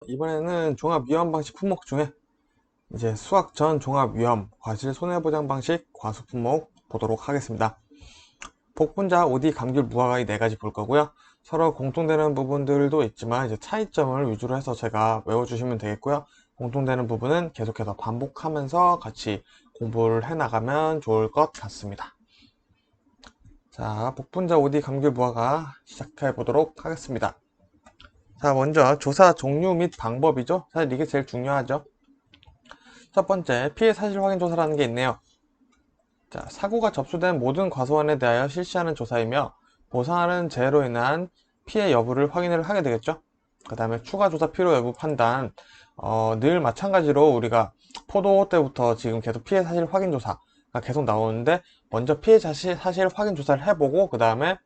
이번에는 종합위험 방식 품목 중에 이제 수학 전 종합위험 과실 손해보장 방식 과수 품목 보도록 하겠습니다. 복분자, OD, 감귤, 무화과 이 네 가지 볼 거고요. 서로 공통되는 부분들도 있지만 이제 차이점을 위주로 해서 제가 외워주시면 되겠고요. 공통되는 부분은 계속해서 반복하면서 같이 공부를 해나가면 좋을 것 같습니다. 자, 복분자, OD, 감귤, 무화과 시작해 보도록 하겠습니다. 자, 먼저 조사 종류 및 방법이죠. 사실 이게 제일 중요하죠. 첫 번째, 피해 사실 확인 조사라는 게 있네요. 자, 사고가 접수된 모든 과소원에 대하여 실시하는 조사이며 보상하는 재해로 인한 피해 여부를 확인을 하게 되겠죠. 그 다음에 추가 조사 필요 여부 판단. 늘 마찬가지로 우리가 포도 때부터 지금 계속 피해 사실 확인 조사가 계속 나오는데, 먼저 피해 사실 확인 조사를 해보고 그 다음에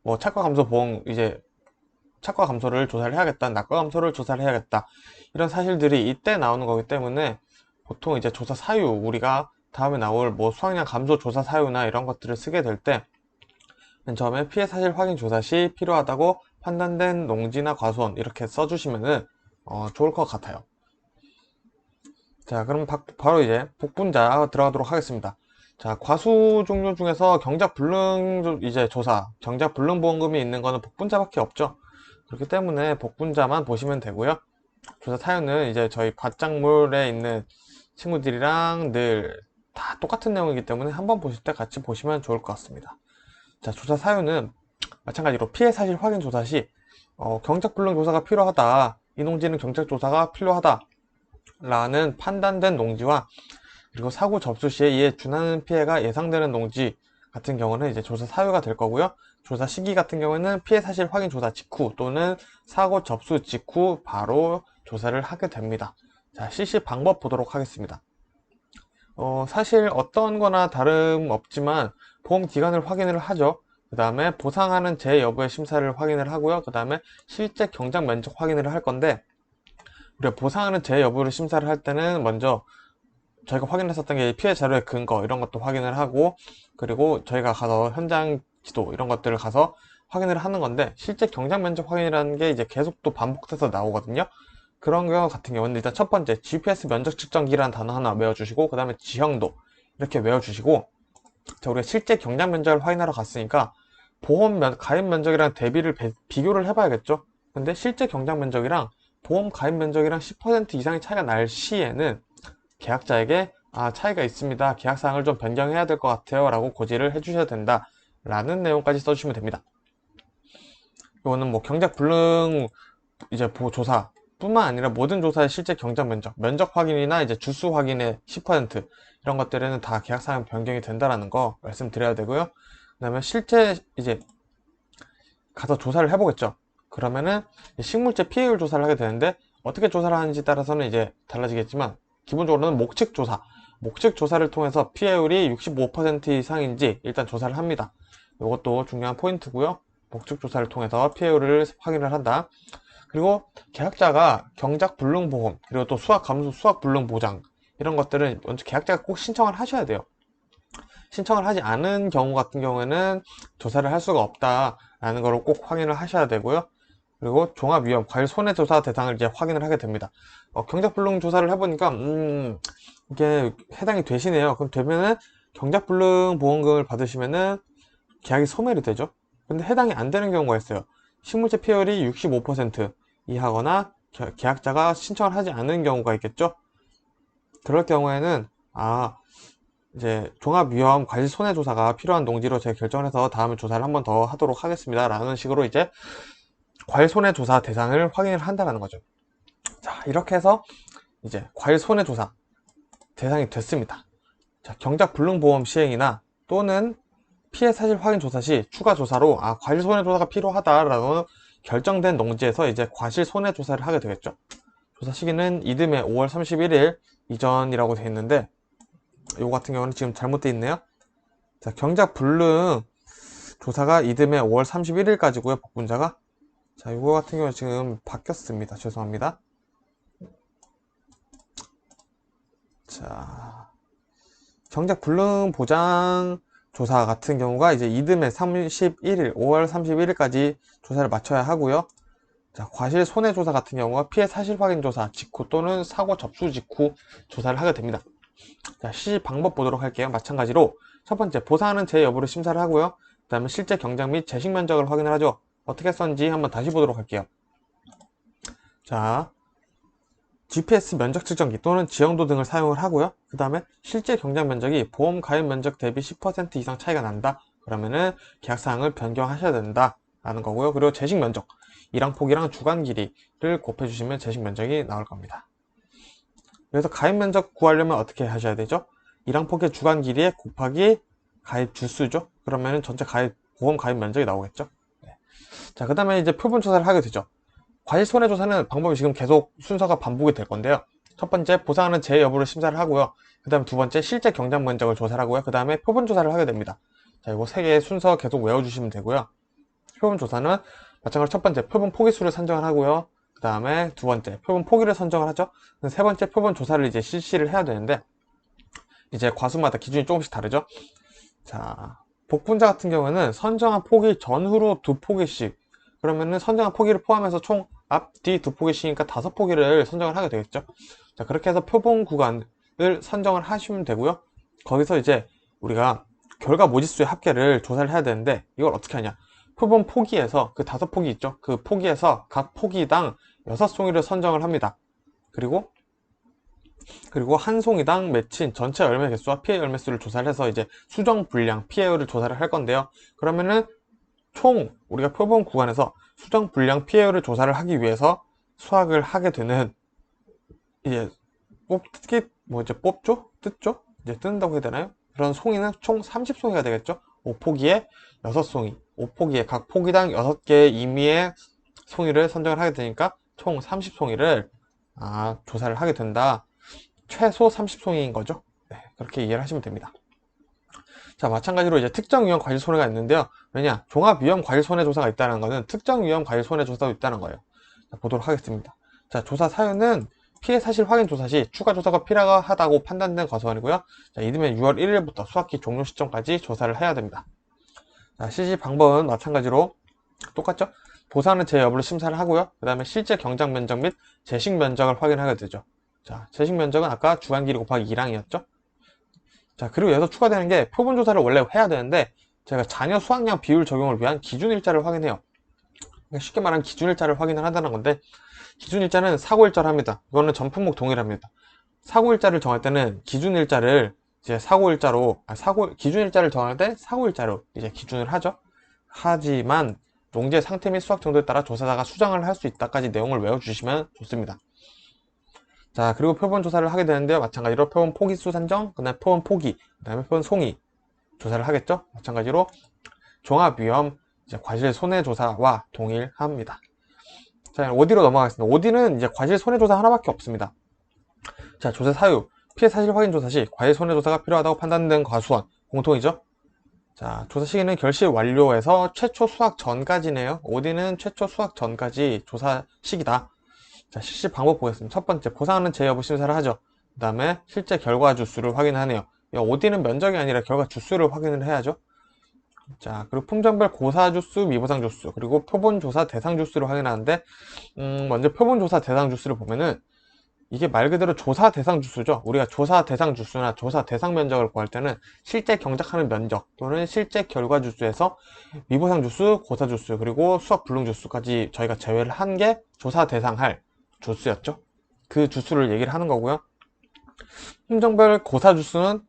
뭐 차과 감소 보험, 이제 차과 감소를 조사를 해야겠다, 낙과 감소를 조사를 해야겠다, 이런 사실들이 이때 나오는 거기 때문에 보통 이제 조사 사유, 우리가 다음에 나올 뭐 수확량 감소 조사 사유나 이런 것들을 쓰게 될 때 맨 처음에 피해 사실 확인 조사 시 필요하다고 판단된 농지나 과수원 이렇게 써주시면은 좋을 것 같아요. 자, 그럼 바로 이제 복분자 들어가도록 하겠습니다. 자, 과수 종류 중에서 경작 불능 이제 조사, 경작 불능 보험금이 있는 거는 복분자밖에 없죠. 그렇기 때문에 복분자만 보시면 되고요. 조사 사유는 이제 저희 밭작물에 있는 친구들이랑 늘 다 똑같은 내용이기 때문에 한번 보실 때 같이 보시면 좋을 것 같습니다. 자, 조사 사유는 마찬가지로 피해 사실 확인 조사 시 경작 불능 조사가 필요하다, 이 농지는 경작 조사가 필요하다 라는 판단된 농지와, 그리고 사고 접수 시에 이에 준하는 피해가 예상되는 농지 같은 경우는 이제 조사 사유가 될 거고요. 조사 시기 같은 경우에는 피해 사실 확인 조사 직후 또는 사고 접수 직후 바로 조사를 하게 됩니다. 자, 실시 방법 보도록 하겠습니다. 사실 어떤 거나 다름없지만 보험 기간을 확인을 하죠. 그 다음에 보상하는 재 여부의 심사를 확인을 하고요. 그 다음에 실제 경작 면적 확인을 할 건데, 우리가 보상하는 재 여부를 심사를 할 때는 먼저 저희가 확인했었던 게 피해 자료의 근거 이런 것도 확인을 하고, 그리고 저희가 가서 현장 지도 이런 것들을 가서 확인을 하는 건데, 실제 경작 면적 확인이라는 게 이제 계속 또 반복돼서 나오거든요. 그런 경우 같은 경우는 일단 첫 번째 GPS 면적 측정기라는 단어 하나 외워주시고, 그 다음에 지형도 이렇게 외워주시고, 자, 우리가 실제 경작 면적을 확인하러 갔으니까 가입 면적이랑 대비를 비교를 해봐야겠죠. 근데 실제 경작 면적이랑 보험 가입 면적이랑 10% 이상의 차이가 날 시에는 계약자에게 차이가 있습니다, 계약사항을 좀 변경해야 될 것 같아요 라고 고지를 해주셔야 된다 라는 내용까지 써주시면 됩니다. 이거는 뭐 경작 불능 이제 조사 뿐만 아니라 모든 조사의 실제 경작 면적 확인이나 이제 주수 확인의 10% 이런 것들에는 다 계약사항 변경이 된다라는 거 말씀드려야 되고요. 그 다음에 실제 이제 가서 조사를 해보겠죠. 그러면은 식물체 피해율 조사를 하게 되는데, 어떻게 조사를 하는지 따라서는 이제 달라지겠지만 기본적으로는 목측 조사를 통해서 피해율이 65% 이상인지 일단 조사를 합니다. 이것도 중요한 포인트고요. 목측 조사를 통해서 피해율을 확인을 한다. 그리고 계약자가 경작 불능 보험, 그리고 또 수학 감소 수학 불능 보장 이런 것들은 먼저 계약자가 꼭 신청을 하셔야 돼요. 신청을 하지 않은 경우 같은 경우에는 조사를 할 수가 없다라는 걸 꼭 확인을 하셔야 되고요. 그리고 종합위험 과일 손해조사 대상을 이제 확인을 하게 됩니다. 경작불능 조사를 해보니까 이게 해당이 되시네요. 그럼 되면은 경작불능 보험금을 받으시면은 계약이 소멸이 되죠. 근데 해당이 안 되는 경우가 있어요. 식물체 피해율이 65% 이하거나 계약자가 신청을 하지 않은 경우가 있겠죠. 그럴 경우에는 이제 종합위험 과실 손해조사가 필요한 농지로 제가 결정을 해서 다음에 조사를 한 번 더 하도록 하겠습니다 라는 식으로 이제 과일 손해조사 대상을 확인을 한다는 거죠. 자, 이렇게 해서 이제 과일 손해조사 대상이 됐습니다. 자, 경작 불능보험 시행이나 또는 피해 사실 확인 조사 시 추가 조사로 과실 손해조사가 필요하다라고 결정된 농지에서 이제 과실 손해조사를 하게 되겠죠. 조사 시기는 이듬해 5월 31일 이전이라고 되어 있는데, 이거 같은 경우는 지금 잘못되어 있네요. 자, 경작 불능 조사가 이듬해 5월 31일까지고요, 복분자가. 자, 이거 같은 경우 지금 바뀌었습니다. 죄송합니다. 자, 경작 불능 보장 조사 같은 경우가 이제 이듬해 5월 31일까지 조사를 마쳐야 하고요. 자, 과실 손해조사 같은 경우가 피해 사실 확인 조사 직후 또는 사고 접수 직후 조사를 하게 됩니다. 자, 실시 방법 보도록 할게요. 마찬가지로 첫 번째, 보상하는 제 여부를 심사를 하고요. 그 다음에 실제 경작 및 재식 면적을 확인을 하죠. 어떻게 썼는지 한번 다시 보도록 할게요. 자, GPS 면적 측정기 또는 지형도 등을 사용을 하고요. 그 다음에 실제 경작 면적이 보험 가입 면적 대비 10% 이상 차이가 난다. 그러면은 계약사항을 변경하셔야 된다 라는 거고요. 그리고 재식 면적, 이랑 폭이랑 주간 길이를 곱해주시면 재식 면적이 나올 겁니다. 그래서 가입 면적 구하려면 어떻게 하셔야 되죠? 이랑 폭의 주간 길이에 곱하기 가입 주수죠. 그러면은 전체 보험 가입 면적이 나오겠죠. 네. 자, 그 다음에 이제 표본 조사를 하게 되죠. 과실 손해조사는 방법이 지금 계속 순서가 반복이 될 건데요. 첫 번째, 보상하는 제 여부를 심사를 하고요. 그 다음에 두 번째, 실제 경작 면적을 조사를 하고요. 그 다음에 표본 조사를 하게 됩니다. 자, 이거 세 개의 순서 계속 외워주시면 되고요. 표본 조사는 마찬가지로 첫 번째, 표본 포기수를 선정을 하고요. 그 다음에 두 번째, 표본 포기를 선정을 하죠. 세 번째, 표본 조사를 이제 실시를 해야 되는데, 이제 과수마다 기준이 조금씩 다르죠. 자, 복분자 같은 경우는 선정한 포기 전후로 2포기씩, 그러면은 선정한 포기를 포함해서 총 앞, 뒤 2포기씩이니까 5포기를 선정을 하게 되겠죠. 자, 그렇게 해서 표본 구간을 선정을 하시면 되고요. 거기서 이제 우리가 결과 모지수의 합계를 조사를 해야 되는데, 이걸 어떻게 하냐. 표본 포기에서 그 5포기 있죠. 그 포기에서 각 포기당 6송이를 선정을 합니다. 그리고 한 송이당 맺힌 전체 열매 개수와 피해 열매 수를 조사를 해서 이제 수정 분량 피해율을 조사를 할 건데요. 그러면은 총 우리가 표본 구간에서 수정 분량 피해율을 조사를 하기 위해서 수확을 하게 되는, 이제 뽑죠? 뜯죠? 이제 뜯는다고 해야 되나요? 그런 송이는 총 30송이가 되겠죠? 5포기에 6송이, 5포기에 각 포기당 6개의 임의의 송이를 선정을 하게 되니까 총 30송이를 조사를 하게 된다. 최소 30송이인 거죠. 네, 그렇게 이해를 하시면 됩니다. 자, 마찬가지로 이제 특정 위험 과실 손해가 있는데요. 왜냐? 종합 위험 과실 손해 조사가 있다는 것은 특정 위험 과실 손해 조사도 있다는 거예요. 자, 보도록 하겠습니다. 자, 조사 사유는 피해 사실 확인 조사 시 추가 조사가 필요하다고 판단된 과수원이고요. 자, 이르면 6월 1일부터 수학기 종료 시점까지 조사를 해야 됩니다. 자, 실시 방법은 마찬가지로 똑같죠? 보상하는 제 여부를 심사를 하고요. 그 다음에 실제 경작 면적 및 재식 면적을 확인하게 되죠. 자, 재식 면적은 아까 주간 길이 곱하기 2랑이었죠. 자, 그리고 여기서 추가되는 게 표본 조사를 원래 해야 되는데 제가 자녀 수확량 비율 적용을 위한 기준일자를 확인해요. 쉽게 말하면 기준일자를 확인을 한다는 건데, 기준일자는 사고일자로 합니다. 이거는 전 품목 동일합니다. 사고일자를 정할 때는 기준일자를 이제 기준일자를 정할 때 사고일자로 이제 기준을 하죠. 하지만 농지의 상태 및 수확 정도에 따라 조사자가 수정을 할 수 있다까지 내용을 외워주시면 좋습니다. 자, 그리고 표본 조사를 하게 되는데요. 마찬가지로 표본 포기수 산정, 그 다음에 표본 포기, 그 다음에 표본 송이 조사를 하겠죠. 마찬가지로 종합위험 과실 손해조사와 동일합니다. 자, OD로 넘어가겠습니다. OD는 이제 과실 손해조사 하나밖에 없습니다. 자, 조사 사유, 피해 사실 확인 조사 시 과실 손해조사가 필요하다고 판단된 과수원 공통이죠. 자, 조사 시기는 결실 완료에서 최초 수확 전까지네요. OD는 최초 수확 전까지 조사 시기다. 자, 실시 방법 보겠습니다. 첫 번째, 보상하는 제 여부 심사를 하죠. 그 다음에 실제 결과 주수를 확인하네요. OD는 면적이 아니라 결과 주수를 확인을 해야죠. 자, 그리고 품종별 고사 주수, 미보상 주수, 그리고 표본 조사 대상 주수를 확인하는데, 먼저 표본 조사 대상 주수를 보면은, 이게 말 그대로 조사 대상 주수죠. 우리가 조사 대상 주수나 조사 대상 면적을 구할 때는 실제 경작하는 면적 또는 실제 결과 주수에서 미보상 주수, 고사 주수, 그리고 수학 불능 주수까지 저희가 제외를 한 게 조사 대상할 주수였죠. 그 주수를 얘기를 하는 거고요. 품종별 고사 주수는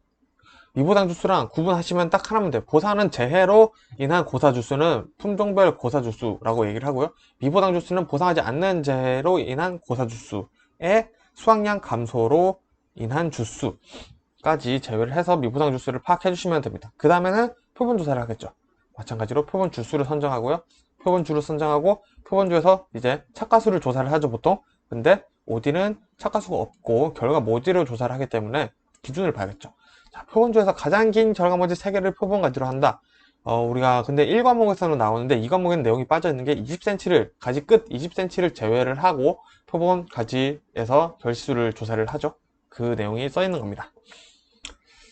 미보상 주수랑 구분하시면 딱 하나면 돼요. 보상은 재해로 인한 고사 주수는 품종별 고사 주수라고 얘기를 하고요. 미보상 주수는 보상하지 않는 재해로 인한 고사 주수의 수확량 감소로 인한 주수까지 제외를 해서 미보상 주수를 파악해 주시면 됩니다. 그 다음에는 표본 조사를 하겠죠. 마찬가지로 표본 주수를 선정하고요. 표본 주를 선정하고 표본주에서 이제 착가수를 조사를 하죠, 보통. 근데 OD는 착가수가 없고 결과 모지를 조사를 하기 때문에 기준을 봐야겠죠. 자, 표본주에서 가장 긴 결과모지 3개를 표본 가지로 한다. 우리가 근데 1과목에서는 나오는데 2과목에는 내용이 빠져있는 게 20cm를, 가지 끝 20cm를 제외를 하고 표본 가지에서 결실수를 조사를 하죠. 그 내용이 써있는 겁니다.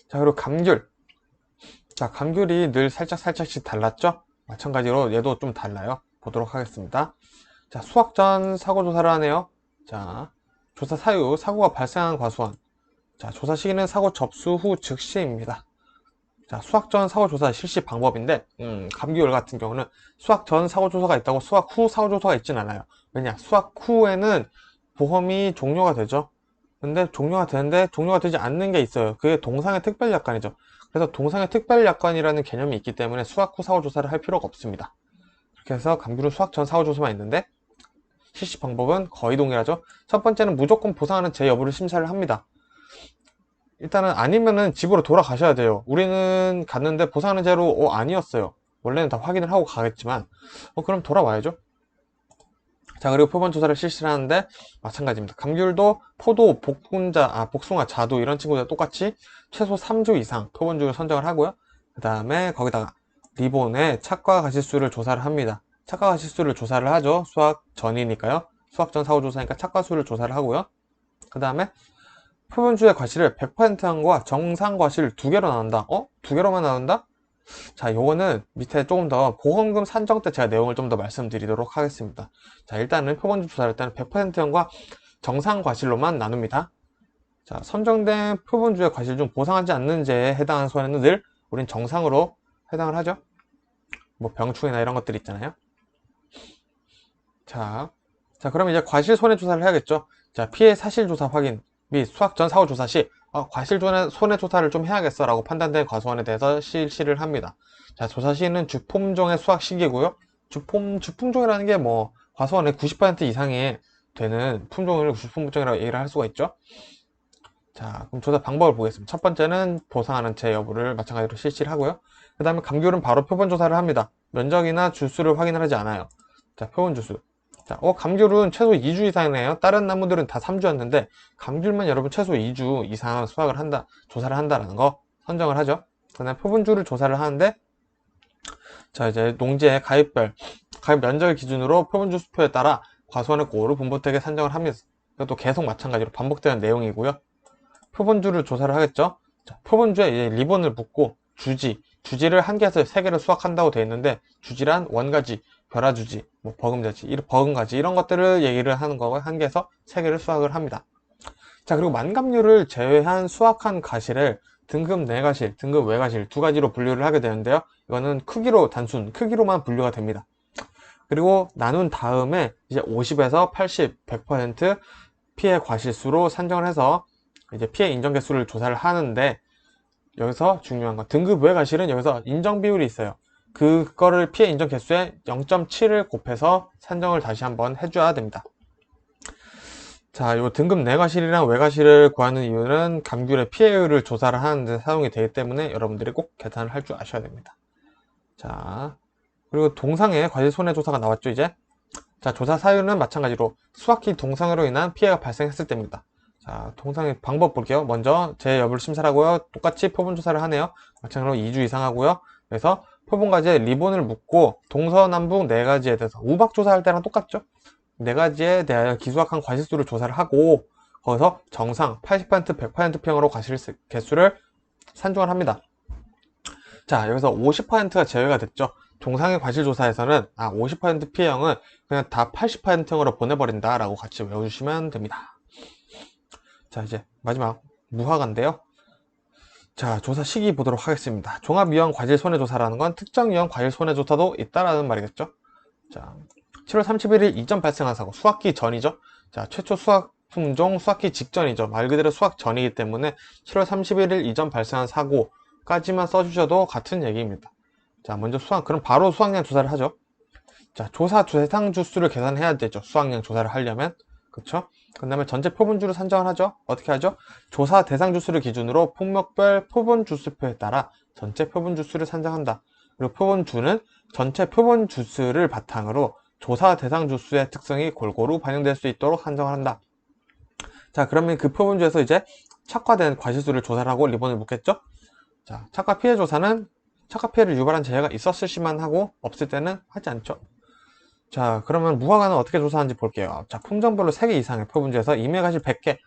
자, 그리고 감귤. 자, 감귤이 늘 살짝씩 달랐죠? 마찬가지로 얘도 좀 달라요. 보도록 하겠습니다. 자, 수확 전 사고 조사를 하네요. 자, 조사 사유, 사고가 발생한 과수원. 자, 조사 시기는 사고 접수 후 즉시입니다. 자, 수확 전 사고 조사 실시 방법인데, 감기열 같은 경우는 수확 전 사고 조사가 있다고 수확 후 사고 조사가 있진 않아요. 왜냐, 수확 후에는 보험이 종료가 되죠. 근데 종료가 되는데 종료가 되지 않는 게 있어요. 그게 동상의 특별약관이죠. 그래서 동상의 특별약관이라는 개념이 있기 때문에 수확 후 사고 조사를 할 필요가 없습니다. 그렇게 해서 감귤은 수확 전 사고 조사만 있는데 실시 방법은 거의 동일하죠. 첫 번째는 무조건 보상하는 제 여부를 심사를 합니다. 일단은 아니면은 집으로 돌아가셔야 돼요. 우리는 갔는데 보상하는 제로 아니었어요. 원래는 다 확인을 하고 가겠지만 그럼 돌아와야죠. 자, 그리고 표본 조사를 실시를 하는데 마찬가지입니다. 감귤도 포도, 복숭아, 자두 이런 친구들 똑같이 최소 3주 이상 표본주를 선정을 하고요. 그 다음에 거기다가 리본에 착과 가시수를 조사를 합니다. 착과 가시수를 조사를 하죠. 수확 전이니까요. 수확 전 사고 조사니까 착과수를 조사를 하고요. 그 다음에 표본주의 과실을 100% 한과 정상 과실 두 개로 나눈다. 두 개로만 나눈다? 자, 요거는 밑에 조금 더 보험금 산정 때 제가 내용을 좀 더 말씀드리도록 하겠습니다. 자, 일단은 표본주 조사를 일단 100%형과 정상 과실로만 나눕니다. 자, 선정된 표본주의 과실 중 보상하지 않는 죄에 해당하는 소에는 늘 우린 정상으로 해당을 하죠. 뭐 병충해나 이런 것들 있잖아요. 자, 그럼 이제 과실 손해조사를 해야겠죠. 자, 피해 사실 조사 확인 및 수확 전 사고 조사 시 과실 손해조사를 좀 해야겠어 라고 판단된 과수원에 대해서 실시를 합니다. 자, 조사 시는 주품종의 수확 시기고요. 주품종이라는 게 뭐 과수원의 90% 이상이 되는 품종을 주품종이라고 얘기를 할 수가 있죠. 자, 그럼 조사 방법을 보겠습니다. 첫 번째는 보상하는 제 여부를 마찬가지로 실시를 하고요. 그 다음에 감귤은 바로 표본 조사를 합니다. 면적이나 주수를 확인을 하지 않아요. 자, 표본 주수. 자, 감귤은 최소 2주 이상이네요. 다른 나무들은 다 3주였는데 감귤만 여러분 최소 2주 이상 수확을 한다, 조사를 한다라는 거 선정을 하죠. 그 다음에 표본주를 조사를 하는데, 자, 이제 농지의 가입 면적을 기준으로 표본주 수표에 따라 과수원의 고루 분보택에 산정을 합니다. 이것도 계속 마찬가지로 반복되는 내용이고요. 표본주를 조사를 하겠죠. 자, 표본주에 이제 리본을 묶고 주지를 한 개에서 세 개를 수확한다고 되어 있는데, 주지란 원가지, 벼라주지, 뭐 버금자지, 버금가지 이런 것들을 얘기를 하는 거고 한 개에서 세 개를 수확을 합니다. 자, 그리고 만감류를 제외한 수확한 가시를 등급 내가실, 등급 외가실 두 가지로 분류를 하게 되는데요. 이거는 단순 크기로만 분류가 됩니다. 그리고 나눈 다음에 이제 50에서 80, 100% 피해 과실수로 산정을 해서 이제 피해 인정 개수를 조사를 하는데, 여기서 중요한 건 등급 외 과실은 여기서 인정 비율이 있어요. 그거를 피해 인정 개수에 0.7을 곱해서 산정을 다시 한번 해줘야 됩니다. 자, 요 등급 내과실이랑 외과실을 구하는 이유는 감귤의 피해율을 조사를 하는데 사용이 되기 때문에 여러분들이 꼭 계산을 할 줄 아셔야 됩니다. 자, 그리고 동상의 과실 손해조사가 나왔죠, 이제. 자, 조사 사유는 마찬가지로 수확기 동상으로 인한 피해가 발생했을 때입니다. 자, 동상의 방법 볼게요. 먼저 제 여부를 심사를 하고요. 똑같이 표본 조사를 하네요. 마찬가지로 2주 이상 하고요. 그래서 표본가지에 리본을 묶고 동서남북 4가지에 대해서 우박 조사할 때랑 똑같죠. 4가지에 대하여 기수확한 과실수를 조사를 하고 거기서 정상 80%, 100% 평으로 과실 개수를 산정을 합니다. 자, 여기서 50%가 제외가 됐죠. 동상의 과실조사에서는 50% 피해형은 그냥 다 80%형으로 보내버린다 라고 같이 외워주시면 됩니다. 자, 이제 마지막 무화과인데요. 자, 조사 시기 보도록 하겠습니다. 종합유형 과실 손해조사라는 건 특정 유형 과실 손해조사도 있다라는 말이겠죠. 자, 7월 31일 이전 발생한 사고, 수확기 전이죠. 자, 최초 수확 품종 수확기 직전이죠. 말 그대로 수확 전이기 때문에 7월 31일 이전 발생한 사고까지만 써주셔도 같은 얘기입니다. 자, 먼저 그럼 바로 수확량 조사를 하죠. 자, 조사 대상 주수를 계산해야 되죠. 수확량 조사를 하려면. 그쵸? 그 다음에 전체 표본주를 산정을 하죠. 어떻게 하죠? 조사 대상 주수를 기준으로 품목별 표본 주수표에 따라 전체 표본 주수를 산정한다. 그리고 표본주는 전체 표본 주수를 바탕으로 조사 대상 주수의 특성이 골고루 반영될 수 있도록 산정을 한다. 자, 그러면 그 표본주에서 이제 착화된 과실수를 조사를 하고 리본을 묶겠죠? 자, 착화 피해 조사는 착화 피해를 유발한 재해가 있었을 시만 하고 없을 때는 하지 않죠. 자, 그러면 무화과는 어떻게 조사하는지 볼게요. 자, 품종별로 3개 이상의 표본주에서 임해과실 100개,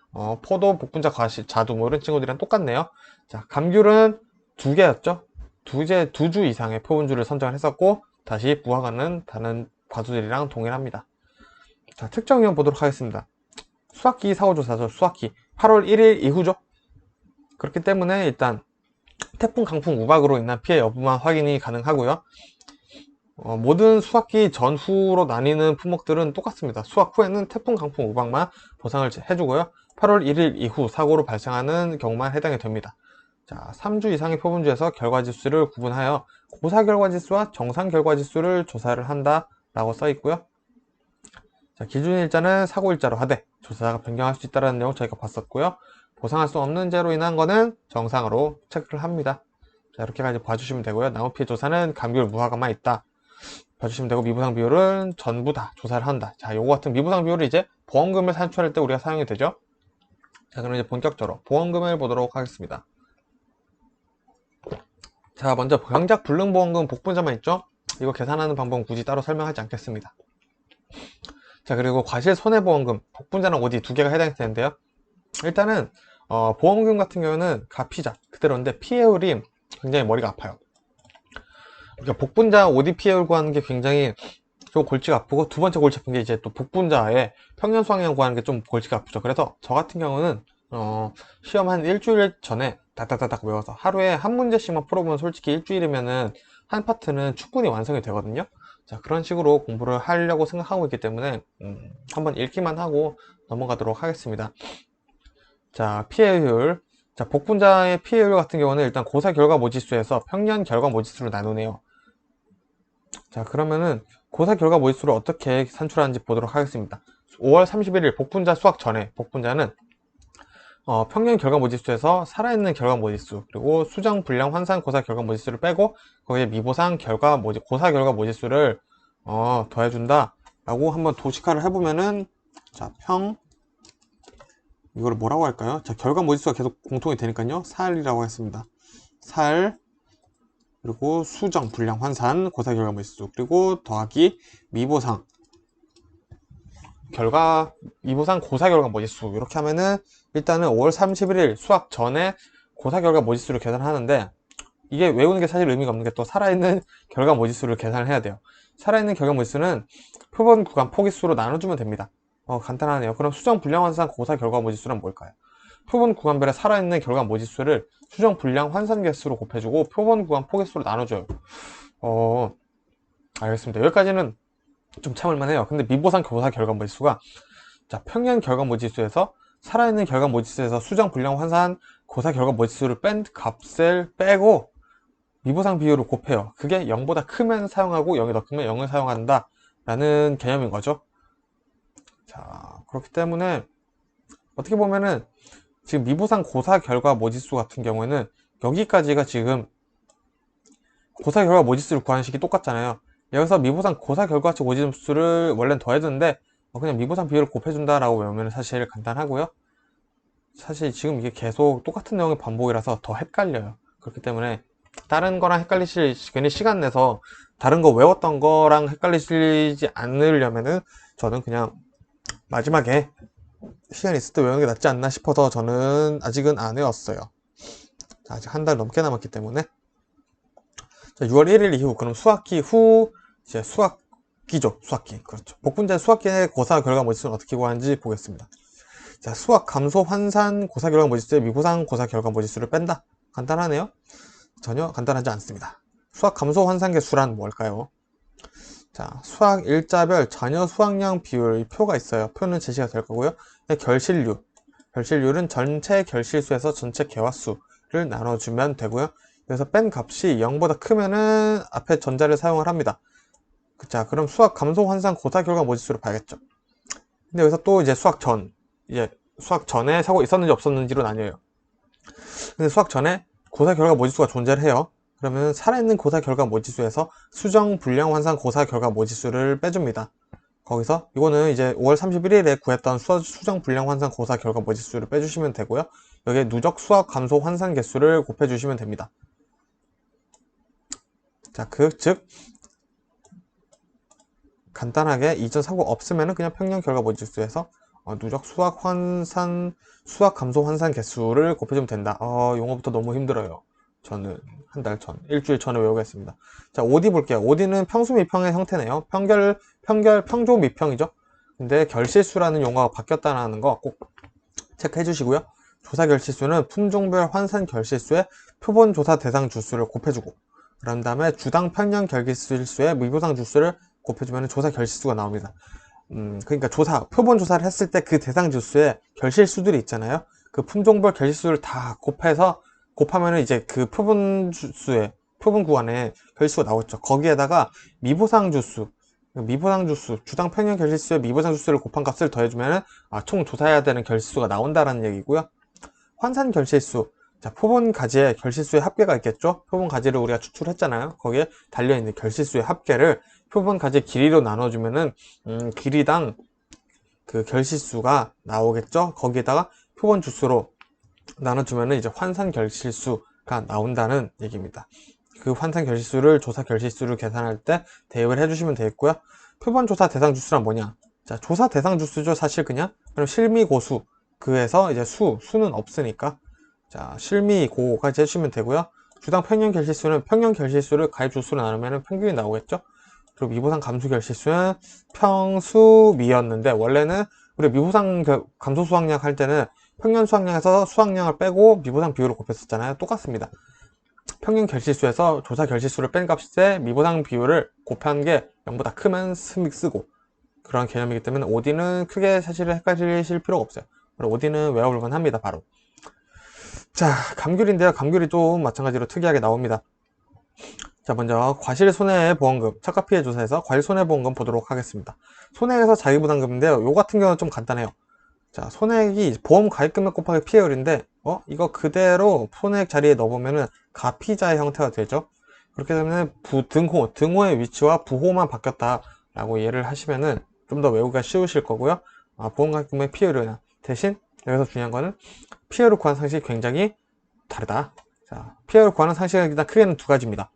포도, 복분자, 과실, 자두 뭐 이런 친구들이랑 똑같네요. 자, 감귤은 2개였죠. 2주 이상의 표본주를 선정을 했었고, 다시 무화과는 다른 과수들이랑 동일합니다. 자, 특정 위험 보도록 하겠습니다. 수학기 사고조사죠. 수학기 8월 1일 이후죠. 그렇기 때문에 일단 태풍, 강풍, 우박으로 인한 피해 여부만 확인이 가능하고요. 모든 수학기 전후로 나뉘는 품목들은 똑같습니다. 수학 후에는 태풍, 강풍, 우박만 보상을 해주고요. 8월 1일 이후 사고로 발생하는 경우만 해당이 됩니다. 자, 3주 이상의 표본주에서 결과지수를 구분하여 고사 결과지수와 정상 결과지수를 조사를 한다 라고 써 있고요. 자, 기준일자는 사고일자로 하되 조사자가 변경할 수 있다는 내용 저희가 봤었고요. 보상할 수 없는 죄로 인한 거는 정상으로 체크를 합니다. 자, 이렇게까지 봐주시면 되고요. 나무피해 조사는 감귤 무화과만 있다 봐주시면 되고, 미부상 비율은 전부 다 조사를 한다. 자, 요거 같은 미부상 비율이 이제 보험금을 산출할 때 우리가 사용이 되죠. 자, 그럼 이제 본격적으로 보험금을 보도록 하겠습니다. 자, 먼저 병작 불능보험금 복분자만 있죠. 이거 계산하는 방법은 굳이 따로 설명하지 않겠습니다. 자, 그리고 과실손해보험금 복분자는 어디 두 개가 해당이 되는데요. 일단은 보험금 같은 경우는 가피자 그대로인데 피해율이 굉장히 머리가 아파요. 그러니까 복분자 OD 피해율 구하는 게 굉장히 좀 골치가 아프고, 두 번째 골치 아픈 게 이제 또 복분자의 평년 수확량 구하는 게 좀 골치가 아프죠. 그래서 저 같은 경우는 시험 한 일주일 전에 다닥다닥 외워서 하루에 한 문제씩만 풀어보면 솔직히 일주일이면은 한 파트는 충분히 완성이 되거든요. 자, 그런 식으로 공부를 하려고 생각하고 있기 때문에 한번 읽기만 하고 넘어가도록 하겠습니다. 자, 피해율. 자, 복분자의 피해율 같은 경우는 일단 고사 결과 모지수에서 평년 결과 모지수를 나누네요. 자, 그러면은 고사 결과 모지수를 어떻게 산출하는지 보도록 하겠습니다. 5월 31일 복분자 수학 전에 복분자는 평년 결과 모지수에서 살아있는 결과 모지수, 그리고 수정, 불량, 환산, 고사 결과 모지수를 빼고 거기에 미보상 결과 고사 결과 모지수를 더해준다 라고 한번 도식화를 해보면은, 자, 이걸 뭐라고 할까요? 자, 결과 모지수가 계속 공통이 되니까요, 살이라고 했습니다. 살, 그리고 수정, 불량, 환산, 고사 결과 모지수, 그리고 더하기 미보상 고사 결과 모지수. 이렇게 하면은 일단은 5월 31일 수학 전에 고사 결과 모지수를 계산하는데, 이게 외우는 게 사실 의미가 없는 게 또 살아있는 결과 모지수를 계산을 해야 돼요. 살아있는 결과 모지수는 표본 구간 포기수로 나눠주면 됩니다. 간단하네요. 그럼 수정, 불량, 환산, 고사 결과 모지수는 뭘까요? 표본 구간별의 살아있는 결과 모지수를 수정, 불량, 환산 개수로 곱해주고 표본 구간 포기수로 나눠줘요. 알겠습니다. 여기까지는 좀 참을만해요. 근데 미보상 고사 결과 모지수가, 자, 평년 결과 모지수에서 살아있는 결과 모지수에서 수정, 불량, 환산, 고사 결과 모지수를 뺀 값을 빼고 미보상 비율을 곱해요. 그게 0보다 크면 사용하고 0이 더 크면 0을 사용한다 라는 개념인 거죠. 자, 그렇기 때문에 어떻게 보면은 지금 미보상 고사 결과 모지수 같은 경우에는 여기까지가 지금 고사 결과 모지수를 구하는 식이 똑같잖아요. 여기서 미보상 고사 결과치 모지수를 원래는 더해야 되는데 그냥 미보상 비율을 곱해준다 라고 외우면 사실 간단하고요. 사실 지금 이게 계속 똑같은 내용의 반복이라서 더 헷갈려요. 그렇기 때문에 다른 거랑 괜히 시간 내서 다른 거 외웠던 거랑 헷갈리지 않으려면은 저는 그냥 마지막에 시간 있을 때 외우는 게 낫지 않나 싶어서 저는 아직은 안 외웠어요. 자, 아직 한 달 넘게 남았기 때문에. 자, 6월 1일 이후, 그럼 수학기 후 이제 수학기죠. 수학기. 그렇죠. 복분자 수학기의 고사 결과 모지수는 어떻게 구하는지 보겠습니다. 자, 수학 감소 환산 고사 결과 모지수의 미보상 고사 결과 모지수를 뺀다. 간단하네요. 전혀 간단하지 않습니다. 수학 감소 환산 개수란 뭘까요? 자, 수학 일자별 자녀 수학량 비율 표가 있어요. 표는 제시가 될 거고요. 결실률은 전체 결실수에서 전체 개화수를 나눠주면 되고요. 그래서 뺀 값이 0보다 크면은 앞에 전자를 사용을 합니다. 자, 그럼 수학 감소 환산 고사 결과 모지수를 봐야겠죠. 근데 여기서 또 이제 수학 전에 사고 있었는지 없었는지로 나뉘어요. 근데 수학 전에 고사 결과 모지수가 존재를 해요. 그러면 살아있는 고사 결과 모지수에서 수정, 불량, 환산, 고사 결과 모지수를 빼줍니다. 거기서 이거는 이제 5월 31일에 구했던 수정, 불량, 환산, 고사 결과 모지수를 빼주시면 되고요. 여기에 누적 수학 감소 환산 개수를 곱해주시면 됩니다. 자, 즉 간단하게 이전 사고 없으면 그냥 평년 결과 모지수에서 누적 수학 감소 환산 개수를 곱해주면 된다. 용어부터 너무 힘들어요. 저는 한 달 전, 일주일 전에 외우겠습니다. 자, OD 볼게요. OD는 평수 미평의 형태네요. 평조 미평이죠. 근데 결실수라는 용어가 바뀌었다는 거 꼭 체크해 주시고요. 조사 결실수는 품종별 환산 결실수에 표본 조사 대상 주수를 곱해주고, 그런 다음에 주당 평년 결실수에 미보상 주수를 곱해주면 조사 결실수가 나옵니다. 그러니까 표본 조사를 했을 때 그 대상 주수에 결실수들이 있잖아요. 그 품종별 결실수를 다 곱하면 이제 그 표본 구간에 결실수가 나오죠. 거기에다가 미보상 주수, 주당 평년 결실수에 미보상 주수를 곱한 값을 더해주면 총 조사해야 되는 결실수가 나온다라는 얘기고요. 환산 결실수, 자, 표본 가지에 결실수의 합계가 있겠죠. 표본 가지를 우리가 추출했잖아요. 거기에 달려있는 결실수의 합계를 표본 가지 길이로 나눠주면은 길이당 그 결실수가 나오겠죠. 거기에다가 표본 주수로 나눠주면은 이제 환산 결실수가 나온다는 얘기입니다. 그 환산 결실수를 조사 결실수를 계산할 때 대입을 해주시면 되겠고요. 표본 조사 대상 주수란 뭐냐? 자, 조사 대상 주수죠. 사실 그럼 실미고수, 그에서 이제 수는 없으니까, 자, 실미고까지 해주시면 되고요. 주당 평년 결실수는 평년 결실수를 가입 주수로 나누면 평균이 나오겠죠. 그리고 미보상 감수 결실수는 평수미였는데, 원래는 우리 미보상 감소 수확량 할 때는 평년 수확량에서 수확량을 빼고 미보상 비율을 곱했었잖아요. 똑같습니다. 평균 결실수에서 조사 결실수를 뺀 값에 미보상 비율을 곱한 게 0보다 크면 쓰고, 그런 개념이기 때문에 OD는 크게 사실 헷갈리실 필요가 없어요. OD는 외워볼만 합니다. 바로. 자, 감귤인데요. 감귤이 좀 마찬가지로 특이하게 나옵니다. 자, 먼저 과실손해보험금 착각피해 조사에서 과실손해보험금 보도록 하겠습니다. 손해에서 자기부담금인데요. 요 같은 경우는 좀 간단해요. 자, 손해액이 보험 가입금액 곱하기 피해율인데 이거 그대로 손해액 자리에 넣어보면은 가피자의 형태가 되죠. 그렇게 되면 등호의 위치와 부호만 바뀌었다라고 이해를 하시면은 좀 더 외우기가 쉬우실 거고요. 보험 가입금액 피해율은 대신 여기서 중요한 거는 피해율을 구하는 상식이 굉장히 다르다. 자, 피해율을 구하는 상식은 일단 크게는 두 가지입니다.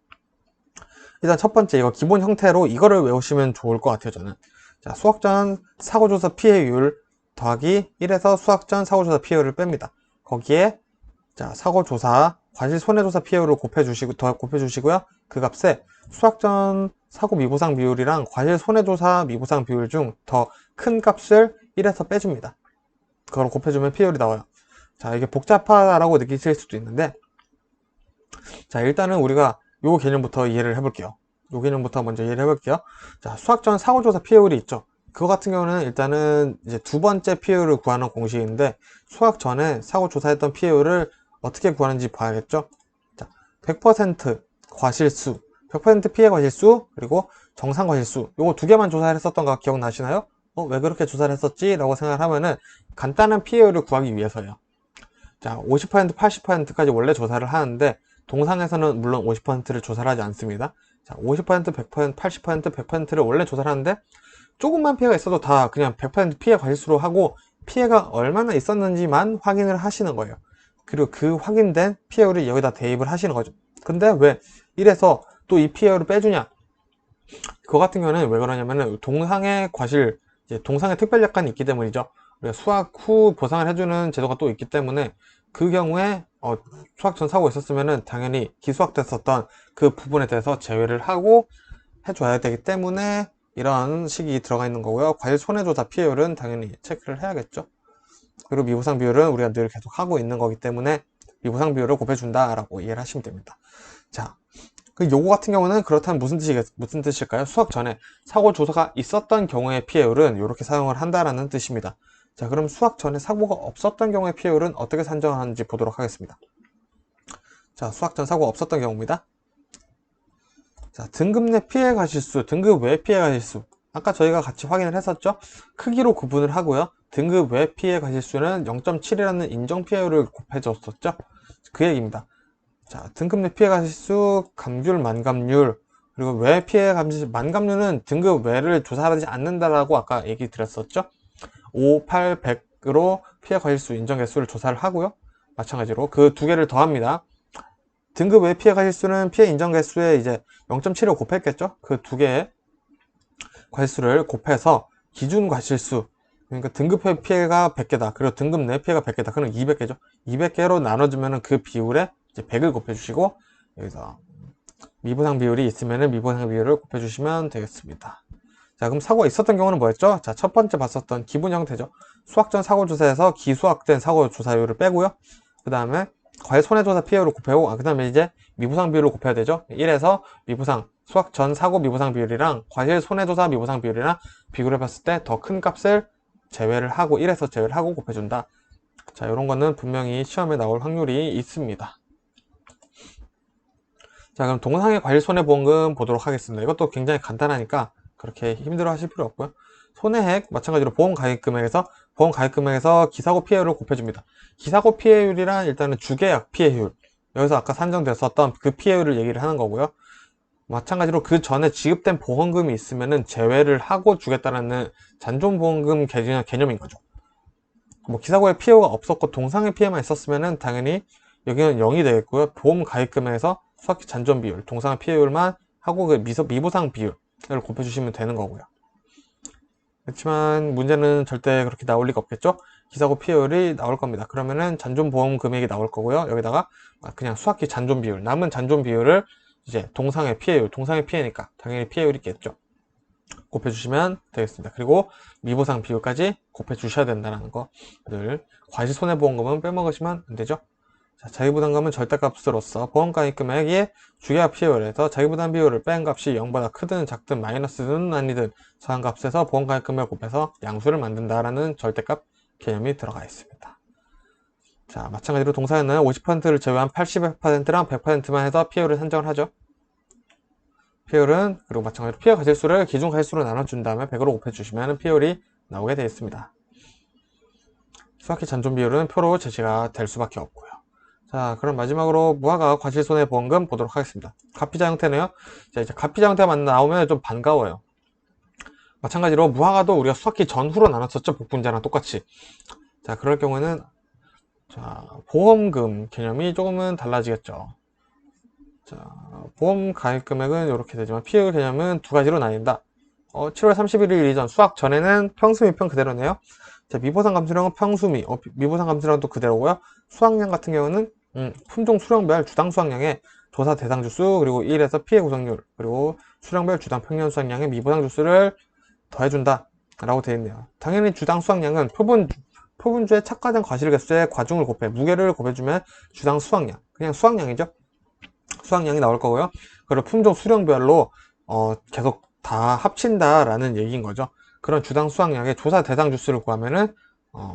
일단 첫 번째, 이거 기본 형태로 이거를 외우시면 좋을 것 같아요, 저는. 자, 수학전 사고조사 피해율 더하기 1에서 수학전 사고조사 피해율을 뺍니다. 거기에 자, 사고조사 과실 손해조사 피해율을 곱해주시고요. 그 값에 수학전 사고 미보상 비율이랑 과실 손해조사 미보상 비율 중 더 큰 값을 1에서 빼줍니다. 그걸 곱해주면 피해율이 나와요. 자, 이게 복잡하다라고 느끼실 수도 있는데, 자, 일단은 우리가 요 개념부터 이해를 해볼게요. 요 개념부터 먼저 이해를 해볼게요. 자, 수학전 사고조사 피해율이 있죠. 그거 같은 경우는 일단은 이제 두 번째 피해율을 구하는 공식인데, 수학 전에 사고 조사했던 피해율을 어떻게 구하는지 봐야겠죠. 자, 100% 과실수, 100% 피해 과실수, 그리고 정상 과실수, 요거 두 개만 조사를 했었던 거 기억나시나요? 왜 그렇게 조사를 했었지? 라고 생각을 하면은 간단한 피해율을 구하기 위해서요. 자, 50%, 80%까지 원래 조사를 하는데, 동상에서는 물론 50%를 조사를 하지 않습니다. 자, 50%, 100%, 80%, 100%를 원래 조사를 하는데, 조금만 피해가 있어도 다 그냥 100% 피해 과실수로 하고, 피해가 얼마나 있었는지만 확인을 하시는 거예요. 그리고 그 확인된 피해율을 여기다 대입을 하시는 거죠. 근데 왜 이래서 또 이 피해율을 빼주냐? 그거 같은 경우는 왜 그러냐면은 동상의 과실, 이제 동상의 특별 약관이 있기 때문이죠. 우리가 수학 후 보상을 해주는 제도가 또 있기 때문에 그 경우에 수학 전 사고가 있었으면은 당연히 기수학됐었던 그 부분에 대해서 제외를 하고 해줘야 되기 때문에 이런 식이 들어가 있는 거고요. 과실 손해조사 피해율은 당연히 체크를 해야겠죠. 그리고 미보상 비율은 우리가 늘 계속 하고 있는 거기 때문에 미보상 비율을 곱해준다라고 이해를 하시면 됩니다. 자, 그 요거 같은 경우는 그렇다면 무슨 뜻일까요? 수학 전에 사고 조사가 있었던 경우의 피해율은 이렇게 사용을 한다라는 뜻입니다. 자, 그럼 수학 전에 사고가 없었던 경우의 피해율은 어떻게 산정하는지 보도록 하겠습니다. 자, 수학 전 사고가 없었던 경우입니다. 자, 등급 내 피해 가실수, 등급 외 피해 가실수. 아까 저희가 같이 확인을 했었죠? 크기로 구분을 하고요. 등급 외 피해 가실수는 0.7이라는 인정 피해율을 곱해줬었죠? 그 얘기입니다. 자, 등급 내 피해 가실수, 감귤, 만감률, 그리고 외 피해 감실, 만감률은 등급 외를 조사하지 않는다라고 아까 얘기 드렸었죠? 5, 8, 100으로 피해 가실수 인정 개수를 조사를 하고요. 마찬가지로 그 두 개를 더합니다. 등급 외 피해 가실수는 피해 인정 개수에 이제 0.7을 곱했겠죠? 그 두 개의 과실수를 곱해서 기준 과실수, 그러니까 등급 피해가 100개다. 그리고 등급 내 피해가 100개다. 그럼 200개죠. 200개로 나눠주면 그 비율에 이제 100을 곱해주시고, 여기서 미보상 비율이 있으면 미보상 비율을 곱해주시면 되겠습니다. 자, 그럼 사고가 있었던 경우는 뭐였죠? 자, 첫 번째 봤었던 기본 형태죠. 수학전 사고조사에서 기수학된 사고조사율을 빼고요. 그 다음에 과외 손해조사 피해율을 곱하고, 그 다음에 이제 미부상 비율을 곱해야 되죠. 1에서 미부상, 수학전 사고 미부상 비율이랑 과실 손해조사 미부상 비율이랑 비교를 해봤을 때 더 큰 값을 제외를 하고, 1에서 제외를 하고 곱해준다. 자, 이런 거는 분명히 시험에 나올 확률이 있습니다. 자, 그럼 동상의 과실 손해보험금 보도록 하겠습니다. 이것도 굉장히 간단하니까 그렇게 힘들어 하실 필요 없고요. 손해액 마찬가지로 보험가입금액에서 기사고 피해율을 곱해줍니다. 기사고 피해율이란 일단은 주계약 피해율, 여기서 아까 산정됐었던 그 피해율을 얘기를 하는 거고요. 마찬가지로 그 전에 지급된 보험금이 있으면은 제외를 하고 주겠다라는 잔존보험금 개념인 거죠. 뭐 기사고에 피해가 없었고 동상의 피해만 있었으면은 당연히 여기는 0이 되겠고요. 보험 가입금액에서 수학기 잔존 비율, 동상의 피해율만 하고 그 미보상 비율을 곱해주시면 되는 거고요. 그렇지만 문제는 절대 그렇게 나올 리가 없겠죠. 기사고 피해율이 나올 겁니다. 그러면은 잔존 보험 금액이 나올 거고요. 여기다가 그냥 수학기 잔존 비율, 남은 잔존 비율을 이제 동상의 피해율, 동상의 피해니까 당연히 피해율이 있겠죠. 곱해주시면 되겠습니다. 그리고 미보상 비율까지 곱해주셔야 된다는 거 늘 과실손해보험금은 빼먹으시면 안 되죠. 자, 자기부담금은 절대값으로서 보험가입 금액이 주계약 피해율에서 자기부담 비율을 뺀 값이 0보다 크든 작든 마이너스든 아니든 서한값에서 보험가입 금액을 곱해서 양수를 만든다라는 절대값 개념이 들어가 있습니다. 자, 마찬가지로 동사에는 50%를 제외한 80%랑 100%만 해서 피해율을 산정을 하죠. 피해율은 그리고 마찬가지로 피해 가실수를 기준 가실수로 나눠준 다음에 100으로 곱해주시면 피해율이 나오게 되어 있습니다. 수학기 잔존 비율은 표로 제시가 될 수밖에 없고요. 자, 그럼 마지막으로 무화과 과실손해보험금 보도록 하겠습니다. 가피자 형태네요. 자, 이제 가피자 형태만 나오면 좀 반가워요. 마찬가지로 무화과도 우리가 수학기 전후로 나눴었죠. 복분자랑 똑같이. 자, 그럴 경우에는 자, 보험금 개념이 조금은 달라지겠죠. 자, 보험 가입 금액은 이렇게 되지만 피해 개념은 두 가지로 나뉜다. 7월 31일 이전 수학 전에는 평수미평 그대로네요. 자, 미보상 감수량은 평수미, 미보상 감수량도 그대로고요. 수확량 같은 경우는 품종 수령별 주당 수확량의 조사 대상 주수, 그리고 1에서 피해 구성률, 그리고 수령별 주당 평년 수확량의 미보상 주수를 더해준다 라고 되어 있네요. 당연히 주당 수확량은 표분주의 착과된 과실개수의 과중을 곱해 무게를 곱해주면 주당 수확량, 그냥 수확량이죠. 수확량이 나올 거고요. 그리고 품종 수령별로 계속 다 합친다라는 얘기인 거죠. 그런 주당 수확량의 조사 대상 주수를 구하면은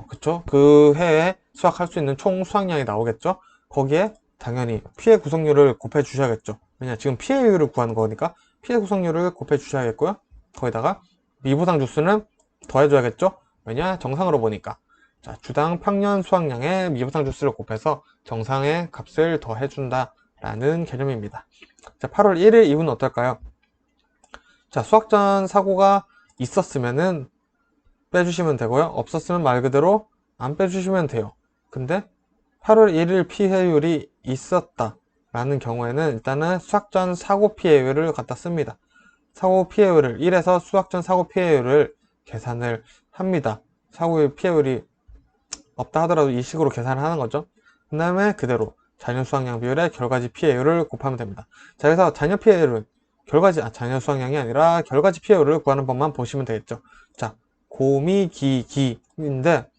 그쵸? 그 해에 수확할 수 있는 총 수확량이 나오겠죠. 거기에 당연히 피해 구성률을 곱해 주셔야겠죠. 왜냐 지금 피해율을 구하는 거니까 피해 구성률을 곱해 주셔야겠고요. 거기다가 미보상 주수는 더해줘야겠죠. 왜냐 정상으로 보니까. 자, 주당 평년 수확량의 미보상 주수를 곱해서 정상의 값을 더해준다 라는 개념입니다. 자, 8월 1일 이후는 어떨까요? 자, 수학전 사고가 있었으면은 빼주시면 되고요. 없었으면 말 그대로 안 빼주시면 돼요. 근데 8월 1일 피해율이 있었다 라는 경우에는 일단은 수학전 사고 피해율을 갖다 씁니다. 사고 피해율을 1에서 수학전 사고 피해율을 계산을 합니다. 사고의 피해율이 없다 하더라도 이 식으로 계산을 하는 거죠. 그 다음에 그대로 자녀 수확량 비율의 결과지 피해율을 곱하면 됩니다. 자, 그래서 자녀 피해율은 자녀 수확량이 아니라 결과지 피해율을 구하는 법만 보시면 되겠죠. 자, 고미기기인데,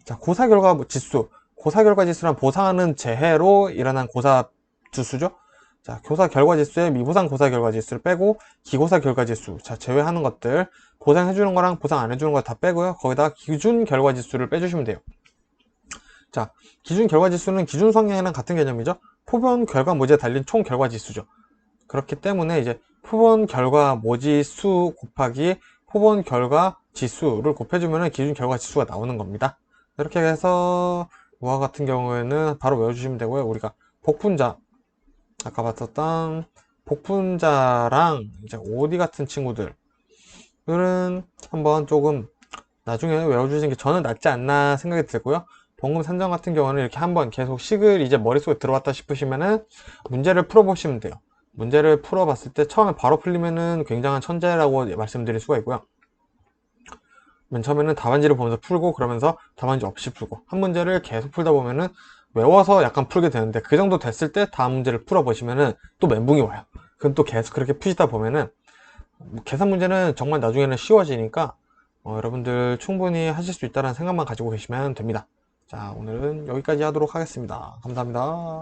자, 고사 결과 지수. 고사 결과 지수란 보상하는 재해로 일어난 고사 지수죠. 자, 교사 결과 지수에 미보상 고사 결과 지수를 빼고 기고사 결과 지수. 자, 제외하는 것들. 보상해주는 거랑 보상 안 해주는 거 다 빼고요. 거기다가 기준 결과 지수를 빼주시면 돼요. 자, 기준 결과 지수는 기준 수확량이랑 같은 개념이죠. 표본 결과 모지에 달린 총 결과 지수죠. 그렇기 때문에 이제 표본 결과 모지 수 곱하기 표본 결과 지수를 곱해주면 기준 결과 지수가 나오는 겁니다. 이렇게 해서 우와 같은 경우에는 바로 외워주시면 되고요. 우리가 복분자, 아까 봤었던 복분자랑 이제 OD 같은 친구들은 한번 조금 나중에 외워주시는 게 저는 낫지 않나 생각이 들고요. 봉금 산정 같은 경우는 이렇게 한번 계속 식을 이제 머릿속에 들어왔다 싶으시면은 문제를 풀어보시면 돼요. 문제를 풀어봤을 때 처음에 바로 풀리면은 굉장한 천재라고 말씀드릴 수가 있고요. 맨 처음에는 답안지를 보면서 풀고 그러면서 답안지 없이 풀고 한 문제를 계속 풀다 보면은 외워서 약간 풀게 되는데 그 정도 됐을 때 다음 문제를 풀어보시면은 또 멘붕이 와요. 그럼 또 계속 그렇게 푸시다 보면은 계산 문제는 정말 나중에는 쉬워지니까 여러분들 충분히 하실 수 있다는 생각만 가지고 계시면 됩니다. 자, 오늘은 여기까지 하도록 하겠습니다. 감사합니다.